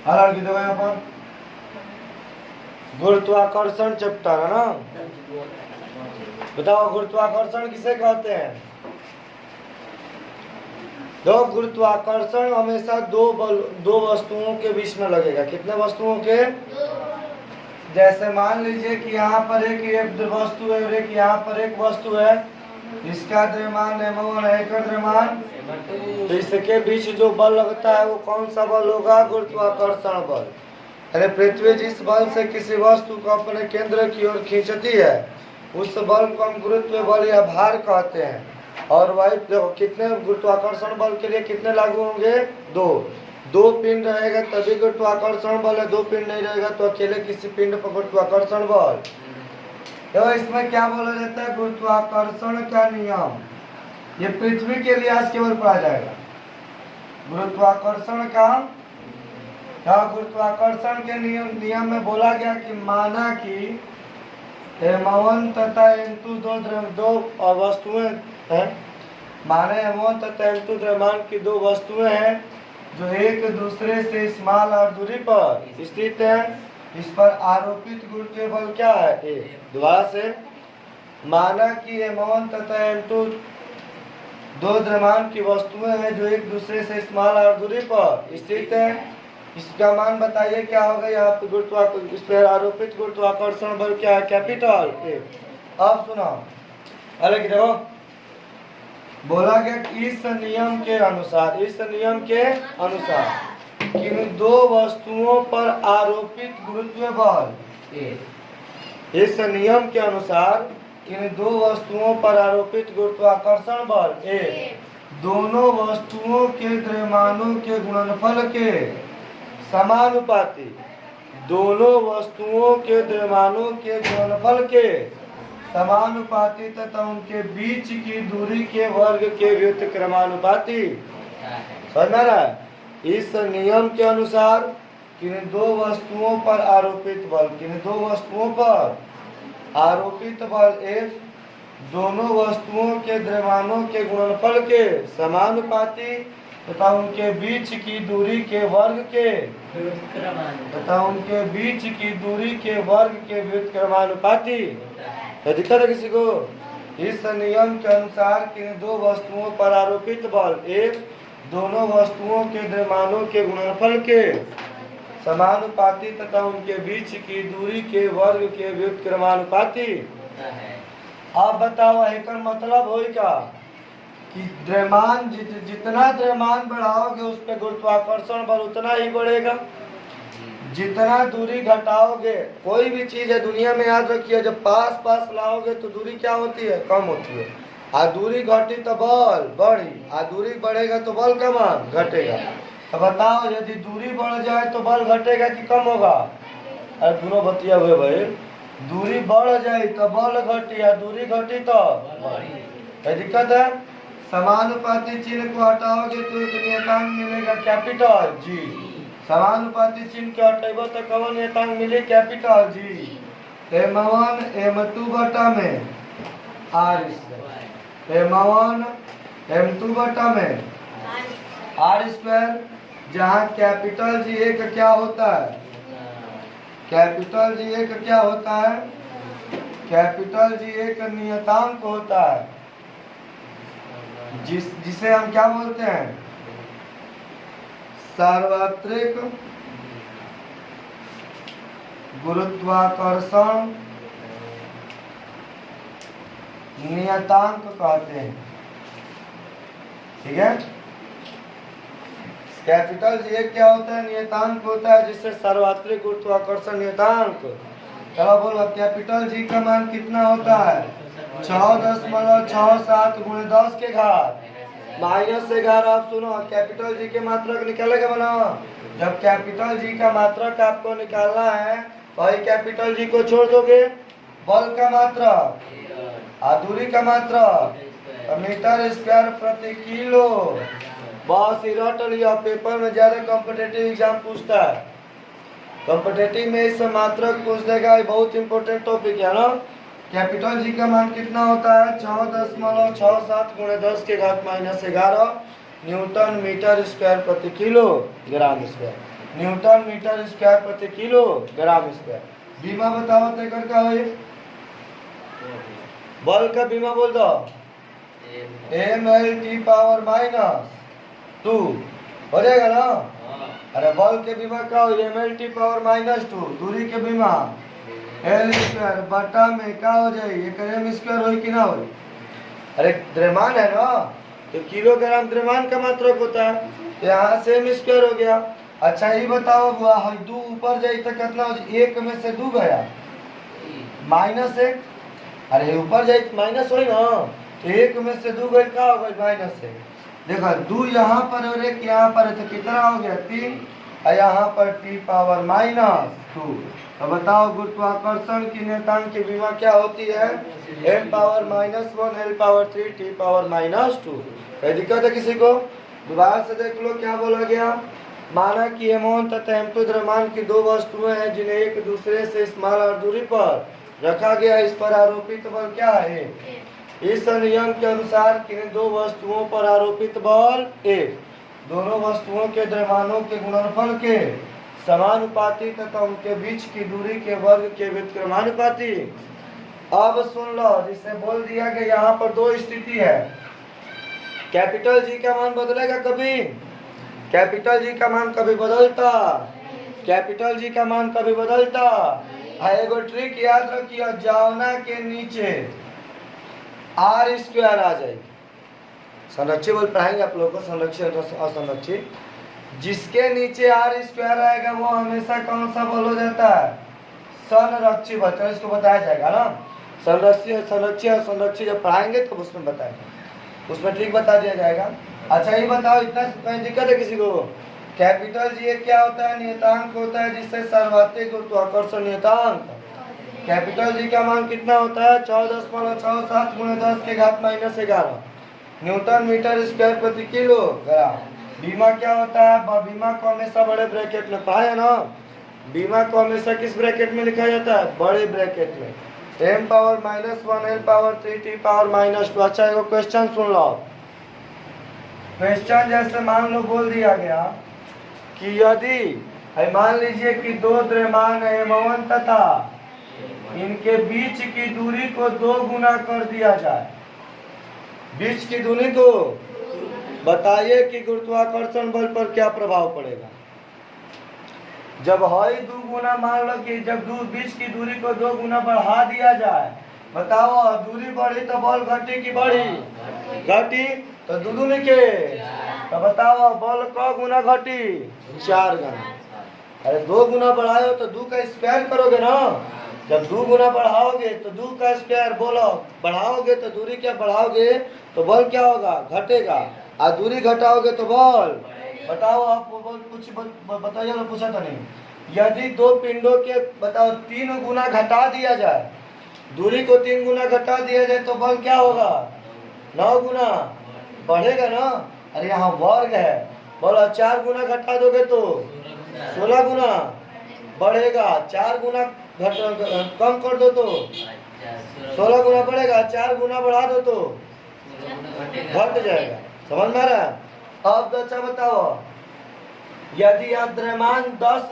अलग देखो यहाँ पर गुरुत्वाकर्षण चैप्टर है ना। बताओ गुरुत्वाकर्षण किसे कहते हैं? दो गुरुत्वाकर्षण हमेशा दो वस्तुओं के बीच में लगेगा। कितने वस्तुओं के? जैसे मान लीजिए कि यहाँ पर एक वस्तु है और एक यहाँ पर एक वस्तु है, इसका द्रव्यमान m1 है, एक द्रव्यमान, तो इसके बीच जो बल लगता है वो कौन सा बल होगा? गुरुत्वाकर्षण बल। अरे पृथ्वी जिस बल से किसी वस्तु को अपने केंद्र की ओर खींचती है उस बल को हम गुरुत्व बल या भार कहते हैं। और वही देखो कितने गुरुत्वाकर्षण बल के लिए कितने लागू होंगे? दो पिंड रहेगा तभी गुरुत्वाकर्षण बल है, दो पिंड नहीं रहेगा तो अकेले किसी पिंड पर गुरुत्वाकर्षण बल। तो इसमें क्या बोला जाता है? गुरुत्वाकर्षण का नियम। ये पृथ्वी के लिए आज केवल पढ़ा जाएगा गुरुत्वाकर्षण का। गुरुत्वाकर्षण के नियम में बोला गया कि माना कि m1 तथा m2 दो वस्तुएं हैं। माने m1 तथा m2 द्रव्यमान की दो वस्तुएं हैं जो एक दूसरे से स्मॉल और दूरी पर स्थित है। इस पर आरोपित गुरुत्वीय बल क्या है? A। दोबारा से, माना कि m1 तथा m2 दो द्रव्यमान की वस्तुएं हैं जो एक दूसरे से स्मॉल और दूरी पर स्थित है। इसका मान बताइए क्या होगा? यहाँ पे इस पर आरोपित गुरुत्वाकर्षण बल क्या है? Capital A। अब सुनो, अलग देखो, बोला गया कि इस नियम के अनुसार किन दो वस्तुओं पर आरोपित गुरुत्वीय बल A। इस नियम के अनुसार इन दो वस्तुओं पर आरोपित गुरुत्वाकर्षण बल A दोनों वस्तुओं के द्रव्यमानों के गुणनफल के समानुपाती, दोनों वस्तुओं के द्रव्यमानों के गुणनफल के समानुपाती तथा उनके बीच की दूरी के वर्ग के व्युत्क्रमानुपाती। समझ में रहा है? इस नियम के अनुसार किन दो वस्तुओं पर आरोपित बल F दोनों वस्तुओं के द्रव्यमानों के गुणनफल के समानुपाती तथा उनके बीच की दूरी के वर्ग के व्युत्क्रमानुपाती। दिक्कत है किसी को? इस नियम के अनुसार किन दो वस्तुओं पर आरोपित बल F दोनों वस्तुओं के द्रव्यमानों के गुणनफल के समानुपाती तथा उनके बीच की दूरी के वर्ग के व्युत्क्रमानुपाती। आप बताओ एकर मतलब होगा कि द्रव्यमान जितना द्रव्यमान बढ़ाओगे उस पर गुरुत्वाकर्षण बल उतना ही बढ़ेगा। जितना दूरी घटाओगे, कोई भी चीज है दुनिया में याद रखिए, जब पास लाओगे तो दूरी क्या होती है? कम होती है। आ दूरी घटी तो बल बढ़ी, आ दूरी बढ़ेगा तो बल का मान घटेगा। तो बताओ यदि दूरी बढ़ जाए तो बल घटेगा कि कम होगा? अरे दोनों बतिया हुए भाई, दूरी बढ़ जाए तो बल घटी, या दूरी घटी तो बढ़ी। दिक्कत है? समानुपाती चिन्ह को हटाओगे तो एक नियतांक मिलेगा कैपिटल G। समानुपाती चिन्ह के हटेबो तो कौन नियतांक मिले? Capital G। m1 m2 बटा में r स्क्वायर, m1 m2 बटा में r स्क्वायर, जहाँ कैपिटल G एक क्या होता है? कैपिटल G एक क्या होता है? कैपिटल G एक नियतांक होता है जिसे हम क्या बोलते हैं? सार्वत्रिक गुरुत्वाकर्षण नियतांक कहते हैं। ठीक है? कैपिटल G क्या होता है? नियतांक होता है जिससे सार्वत्रिक गुरुत्वाकर्षण नियतांक। चलो बोलो, कैपिटल G का मान कितना होता है? 6.67 गुणे 10 के घात -11। आप सुनो, कैपिटल G के मात्रक निकालेगा बनाओ। जब कैपिटल G का मात्रक आपको निकालना है, भाई कैपिटल G को छोड़ दोगे, बल का मात्रक, दूरी का मात्रक, मीटर स्क्वायर प्रति किलो। बस रट लिया, पेपर में ज्यादा कॉम्पिटेटिव एग्जाम पूछता है। कॉम्पिटेटिव में इस मात्रक पूछ देगा, ये बहुत इंपॉर्टेंट टॉपिक है ना। कैपिटल G का मान कितना होता है? 6.67 गुणे 10 के घात -11 न्यूटन मीटर स्क्वायर प्रति kilo gram square. Newton meter square प्रति किलोग्राम स्क्वायर। बीमा बताओ तो एकर का होई? बल का बीमा बोल दो, ml पावर -2 हो जाएगा ना। अरे बल के बीमा का हो, ml पावर -2, दूरी के बीमा l स्क्वायर बटा में का हो जाए, एक m स्क्वायर हो कि ना हो? अरे द्रव्यमान है ना, तो किलोग्राम द्रव्यमान का मात्रक होता है, तो यहाँ से m स्क्वायर हो गया। अच्छा ये बताओ बुआ, दो ऊपर जाए तो कितना हो जाए? एक में से दो गया -1, अरे ऊपर जाए तो माइनस हो ना, तो एक में से दो गए क्या हो गया? -1। देखो दो यहाँ पर और एक यहाँ पर है, तो कितना हो गया? 3, और यहाँ पर t पावर -2। तो बताओ गुरुत्वाकर्षण की नियतांक की विमा क्या होती है? m power -1 l power 3 t power -2। कोई दिक्कत है किसी को? दोबारा से देख लो क्या बोला गया। माना कि m1 तथा m2 द्रव्यमान की दो वस्तुएं हैं जिन्हें एक दूसरे से समान दूरी पर रखा गया, इस पर आरोपित बल क्या है? इस नियम के अनुसार किन दो वस्तुओं पर आरोपित बल? एक, दोनों वस्तुओं के द्रव्यमानों के गुणनफल के समानुपाती तथा उनके बीच की दूरी के वर्ग के व्युत्क्रमानुपाती। अब सुन लो, जिसे बोल दिया कि यहाँ पर दो स्थिति है, कैपिटल जी का मान बदलेगा कभी? कैपिटल जी का मान कभी बदलता? कैपिटल जी का मान कभी बदलता? एगो ट्रिक याद रखिए, जावना के नीचे r स्क्वायर आ जाएगी। संरक्षित बल पढ़ाएंगे आप लोगों को, संरक्षित असंरक्षित। जिसके नीचे r स्क्वायर आएगा वो हमेशा कौन सा बल हो जाता है? संरक्षित बल। तो इसको बताया जाएगा ना, संरक्षित असंरक्षित जब पढ़ाएंगे तो उसमें बताएंगे, उसमें ट्रिक बता दिया जाएगा। अच्छा ये बताओ, इतना कोई दिक्कत है किसी को? कैपिटल जी क्या होता है? नियतांक होता है जिससे सर्वाधिक गुरुत्वाकर्षण नियतांक। कैपिटल जी का मान कितना होता है? 14.67 × 10⁻11 न्यूटन मीटर स्क्वायर प्रति किलोग्राम। बीमा क्या होता है? बीमा को हमेशा बड़े ब्रैकेट में पढ़ा है ना, बीमा को हमेशा किस ब्रैकेट में लिखा जाता है? बड़े ब्रैकेट में। m power -1 l power 3 t power -2। अच्छा एगो क्वेश्चन सुन लो। क्वेश्चन जैसे मान लो बोल दिया गया कि यदि मान लीजिए कि दो द्रव्यमान है m1 तथा इनके बीच की दूरी को 2 गुना कर दिया जाए, बीच की दूरी को बताइए कि गुरुत्वाकर्षण बल पर क्या प्रभाव पड़ेगा? जब हई 2 गुना, मान लो कि जब बीच की दूरी को 2 गुना बढ़ा दिया जाए, बताओ दूरी बढ़ी तो बल घटी कि बढ़ी? घटी। तो दो दूनी के, तो बताओ बल क गुना घटी? 4 गुना। अरे 2 गुना बढ़ाओ तो 2 का स्क्वायर करोगे ना, जब 2 गुना बढ़ाओगे तो 2 का स्क्वायर, बोलो बढ़ाओगे तो दूरी क्या बढ़ाओगे तो बल क्या होगा? घटेगा। और दूरी घटाओगे तो बल, बताओ आप बल कुछ बताइए ना, पूछा तो नहीं। यदि दो पिंडों के बताओ 3 गुना घटा दिया जाए, दूरी को 3 गुना घटा दिया जाए तो बल क्या होगा? 9 गुना बढ़ेगा ना। अरे यहाँ वर्ग है, बोलो 4 गुना घटा दोगे तो 16 गुना बढ़ेगा, 4 गुना कम कर दो तो 16 गुना बढ़ेगा, 4 गुना बढ़ा दो तो घट जाएगा। समझ में आ रहा है? अब अच्छा बताओ, यदि आप द्रव्यमान 10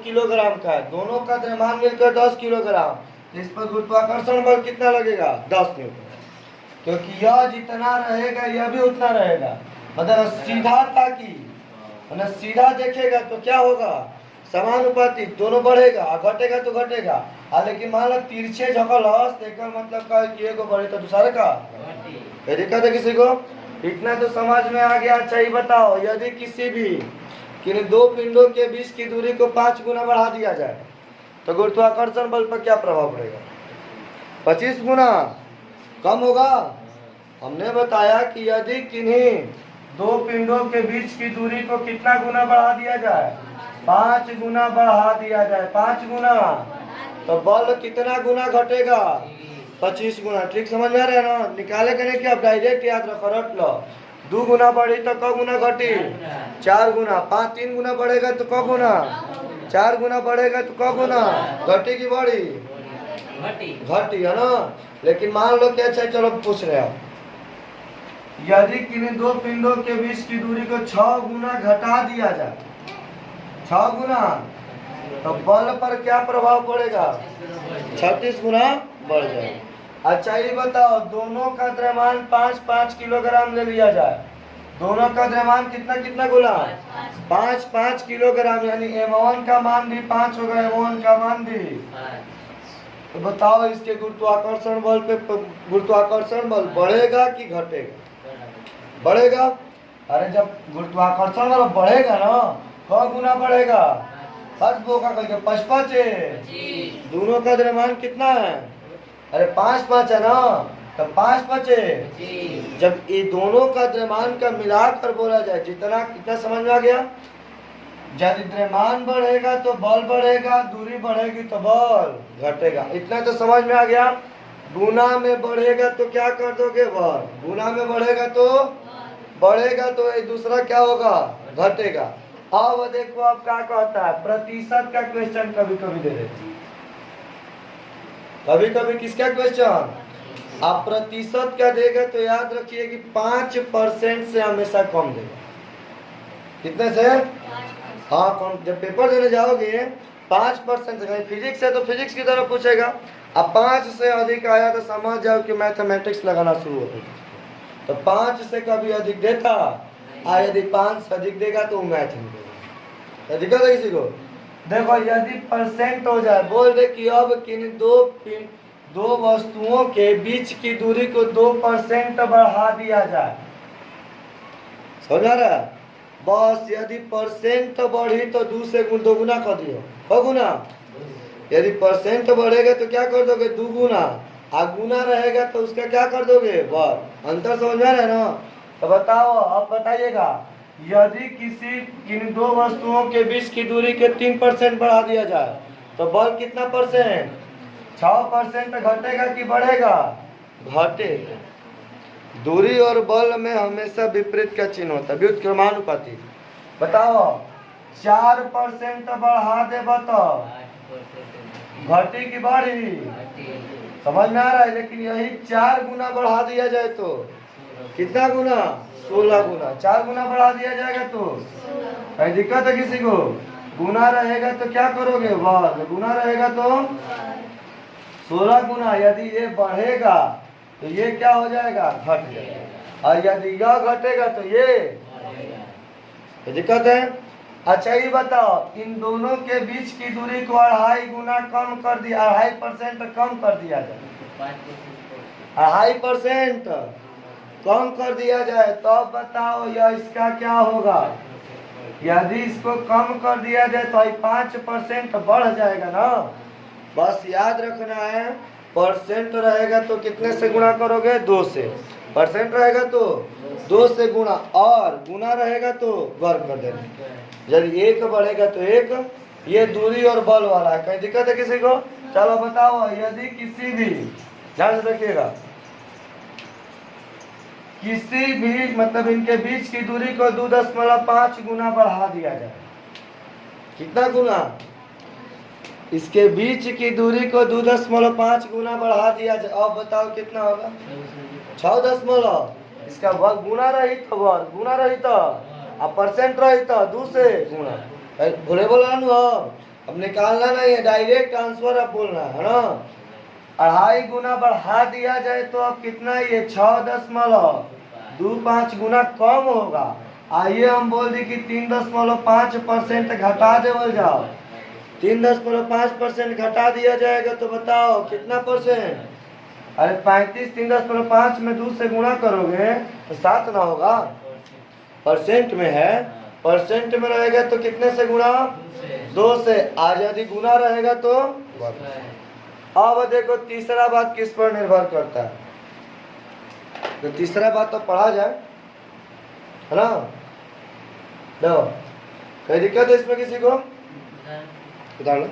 किलोग्राम का है, दोनों का द्रव्यमान मिलकर 10 किलोग्राम, इस पर गुरुत्वाकर्षण बल कितना लगेगा? 10 न्यूटन। क्योंकि यह जितना रहेगा यह भी उतना रहेगा, मतलब सीधा ताकि मतलब सीधा देखेगा तो क्या होगा? समानुपाती, दोनों बढ़ेगा, घटेगा तो घटेगा। लेकिन मान लो तिरछे झकल मतलब का कि एगो बढ़े तो दूसरे का दिक्कत है किसी को? इतना तो समझ में आ गया। अच्छा ये बताओ, यदि किसी भी किन दो पिंडों के बीच की दूरी को 5 गुना बढ़ा दिया जाए तो गुरुत्वाकर्षण बल पर क्या प्रभाव पड़ेगा? 25 गुना कम होगा। हमने बताया कि यदि किन्हीं दो पिंडों के बीच की दूरी को कितना गुना बढ़ा दिया जाए? 5 गुना बढ़ा दिया जाए। 5 गुना तो बल कितना गुना घटेगा? 25 गुना। ठीक समझ में आ रहा है ना? निकाले करने की आप डायरेक्ट याद रखो, रट लो। 2 गुना बढ़ी तो क गुना घटी? 4 गुना। 3 गुना बढ़ेगा तो क गुना? 4 गुना बढ़ेगा तो क गुना? घटी की बढ़ी? घटी है ना। लेकिन मान लो कि अच्छा चलो पूछ रहे हो, यदि किन्हीं दो पिंडों के बीच की दूरी को 6 गुना घटा दिया जाए, 6 गुना, तो बल पर क्या प्रभाव पड़ेगा? 36 गुना बढ़ जाएगा। अच्छा ये बताओ, दोनों का द्रव्यमान 5-5 किलोग्राम ले लिया जाए, दोनों का द्रव्यमान कितना कितना गुना? 5-5 किलोग्राम, यानी M1 का मान भी 5 होगा, M1 का मान भी। तो बताओ इसके गुरुत्वाकर्षण बल पे गुरुत्वाकर्षण बल बढ़ेगा कि घटेगा? बढ़ेगा। अरे जब गुरुत्वाकर्षण बल बढ़ेगा ना, 100 गुना बढ़ेगा, 5 बोका करके 5-5 दोनों का द्रव्यमान कितना है? अरे 5-5 है ना, तो 5-5 जब ये दोनों का द्रव्यमान का मिलाकर बोला जाए, जितना कितना समझ में आ गया? यदि द्रव्यमान बढ़ेगा तो बल बढ़ेगा, दूरी बढ़ेगी तो बल घटेगा। इतना तो समझ में आ गया। गुना में बढ़ेगा तो क्या कर दोगे? बल। गुना में बढ़ेगा तो ये दूसरा क्या होगा? घटेगा। अब देखो अब क्या कहता है, प्रतिशत का क्वेश्चन कभी कभी दे देते, कभी कभी किसका क्वेश्चन? आप प्रतिशत का देगा तो याद रखिए कि 5% से हमेशा कम देगा। कितने से? हाँ, कम। जब पेपर देने जाओगे 5% से, फिजिक्स है तो फिजिक्स की तरफ पूछेगा। अब 5 से अधिक आया तो समझ जाओ कि मैथमेटिक्स लगाना शुरू होता है। तो 5 से कभी अधिक देता, यदि 5 से अधिक देगा तो मैथ नहीं देगा। दिक्कत है किसी को? देखो यदि परसेंट हो जाए, बोल दे कि अब किन दो वस्तुओं के बीच की दूरी को 2% बढ़ा दिया जाए, समझ आ रहा है? बस यदि परसेंट बढ़ी तो 2 से 2 गुना कर दियो, 2 गुना। यदि परसेंट बढ़ेगा तो क्या कर दोगे? 2 गुना। गुना रहेगा तो उसका क्या कर दोगे? वर्ग। अंतर समझ में आ रहा है ना? तो बताओ, अब बताइएगा, यदि किन दो वस्तुओं के बीच की दूरी के 3% बढ़ा दिया जाए तो बल कितना परसेंट? 6% घटेगा कि बढ़ेगा? घटेगा। दूरी और बल में हमेशा विपरीत का चिन्ह होता है, व्युत्क्रमानुपाती। बताओ 4% बढ़ा देबा तो घटी की बढ़ी? समझ में आ रहा है? लेकिन यही 4 गुना बढ़ा दिया जाए तो कितना गुना? 16 गुना। 4 गुना बढ़ा दिया जाएगा तो कहीं दिक्कत है किसी को? गुना रहेगा तो क्या करोगे? वर्ग। गुना रहेगा तो 16 गुना। यदि ये बढ़ेगा तो ये क्या हो जाएगा? घट जाएगा। और यदि यह घटेगा तो ये दिक्कत है। अच्छा ये बताओ, इन दोनों के बीच की दूरी को 2.5 गुना कम कर दिया, 2.5% कम कर दिया जाए, 2.5% कम कर दिया जाए, तो बताओ यह इसका क्या होगा? यदि इसको कम कर दिया जाए तो 5% बढ़ जाएगा ना। बस याद रखना है, परसेंट रहेगा तो कितने से गुणा करोगे? 2 से। परसेंट रहेगा तो 2 से गुणा, और गुना रहेगा तो वर्ग कर देना। यदि 1 बढ़ेगा तो 1। ये दूरी और बल वाला है, कहीं दिक्कत है किसी को? चलो बताओ, यदि किसी भी, ध्यान से देखिएगा, किसी भी मतलब इनके बीच की दूरी को 2.5 गुना बढ़ा दिया जाए, कितना गुना? इसके बीच की दूरी को 2.5 गुना बढ़ा दिया जाए, अब बताओ कितना होगा? 6. इसका वर्ग गुना रही तो वर्ग, गुना रही तो, अब परसेंट रही तो 2 से गुना। भूले बोला ना, अब निकालना नहीं है, डायरेक्ट आंसर अब बोलना है ना। 2.5 गुना बढ़ा दिया जाए तो अब कितना? ये 6.25 गुना कम होगा। आइए हम बोल दी कि 3.5% घटा देवल जाओ, 3.5% घटा दिया जाएगा तो बताओ कितना परसेंट? अरे 35, 3.5 में 2 से गुणा करोगे तो 7 ना होगा? परसेंट में है, परसेंट में रहेगा तो कितने से गुणा? 2 से। आज यदि गुना रहेगा तो अब देखो तीसरा बात किस पर निर्भर करता है, तो तीसरा बात तो पढ़ा जाए, है ना? देखो कोई दिक्कत है इसमें किसी को? उदाहरण